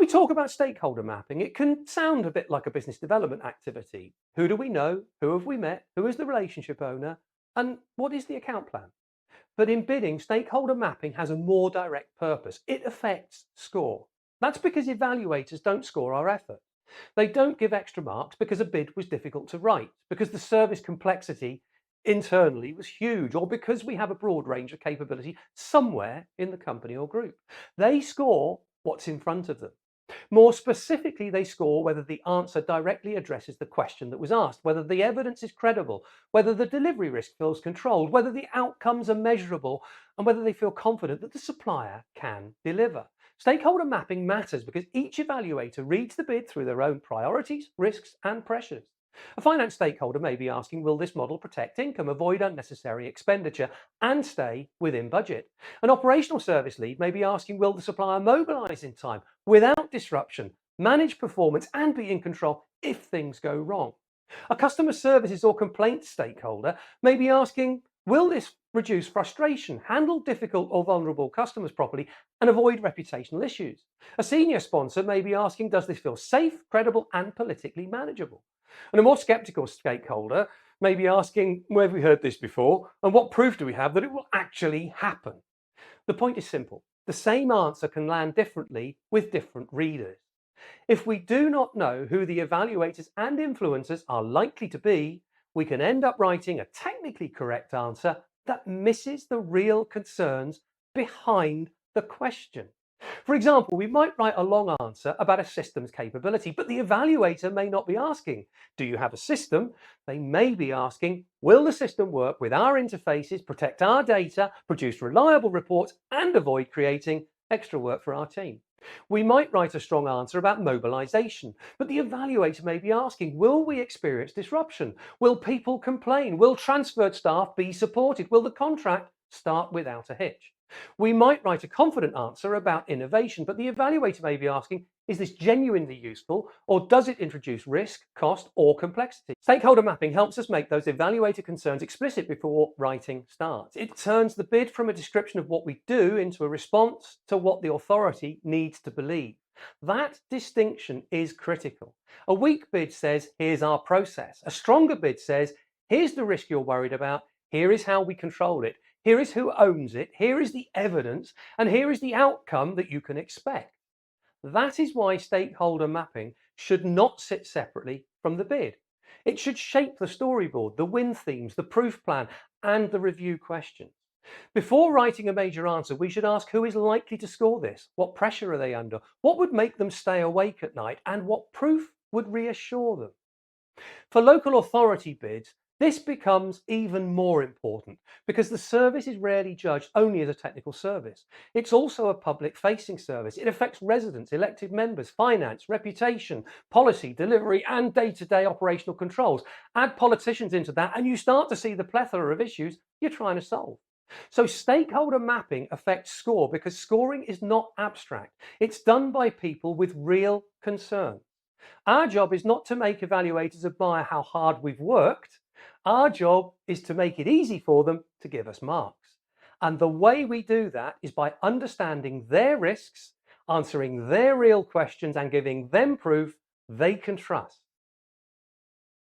we talk about stakeholder mapping, it can sound a bit like a business development activity. Who do we know? Who have we met? Who is the relationship owner? And what is the account plan? But in bidding, stakeholder mapping has a more direct purpose. It affects score. That's because evaluators don't score our effort. They don't give extra marks because a bid was difficult to write, because the service complexity internally was huge, or because we have a broad range of capability somewhere in the company or group. They score what's in front of them. More specifically, they score whether the answer directly addresses the question that was asked, whether the evidence is credible, whether the delivery risk feels controlled, whether the outcomes are measurable, and whether they feel confident that the supplier can deliver. Stakeholder mapping matters because each evaluator reads the bid through their own priorities, risks, and pressures. A finance stakeholder may be asking, will this model protect income, avoid unnecessary expenditure, and stay within budget? An operational service lead may be asking, will the supplier mobilise in time, without disruption, manage performance, and be in control if things go wrong? A customer services or complaints stakeholder may be asking, will this reduce frustration, handle difficult or vulnerable customers properly, and avoid reputational issues? A senior sponsor may be asking, does this feel safe, credible, and politically manageable? And a more skeptical stakeholder may be asking, where have we heard this before? And what proof do we have that it will actually happen? The point is simple. The same answer can land differently with different readers. If we do not know who the evaluators and influencers are likely to be, we can end up writing a technically correct answer that misses the real concerns behind the question. For example, we might write a long answer about a system's capability, but the evaluator may not be asking, do you have a system? They may be asking, will the system work with our interfaces, protect our data, produce reliable reports, and avoid creating extra work for our team? We might write a strong answer about mobilisation, but the evaluator may be asking, will we experience disruption? Will people complain? Will transferred staff be supported? Will the contract start without a hitch? We might write a confident answer about innovation, but the evaluator may be asking, is this genuinely useful, or does it introduce risk, cost, or complexity? Stakeholder mapping helps us make those evaluator concerns explicit before writing starts. It turns the bid from a description of what we do into a response to what the authority needs to believe. That distinction is critical. A weak bid says, here's our process. A stronger bid says, here's the risk you're worried about, here is how we control it. Here is who owns it, here is the evidence, and here is the outcome that you can expect. That is why stakeholder mapping should not sit separately from the bid. It should shape the storyboard, the win themes, the proof plan, and the review questions. Before writing a major answer, we should ask who is likely to score this, what pressure are they under, what would make them stay awake at night, and what proof would reassure them. For local authority bids, this becomes even more important because the service is rarely judged only as a technical service. It's also a public-facing service. It affects residents, elected members, finance, reputation, policy, delivery, and day-to-day operational controls. Add politicians into that and you start to see the plethora of issues you're trying to solve. So stakeholder mapping affects score because scoring is not abstract. It's done by people with real concerns. Our job is not to make evaluators admire how hard we've worked. Our job is to make it easy for them to give us marks. And the way we do that is by understanding their risks, answering their real questions, and giving them proof they can trust.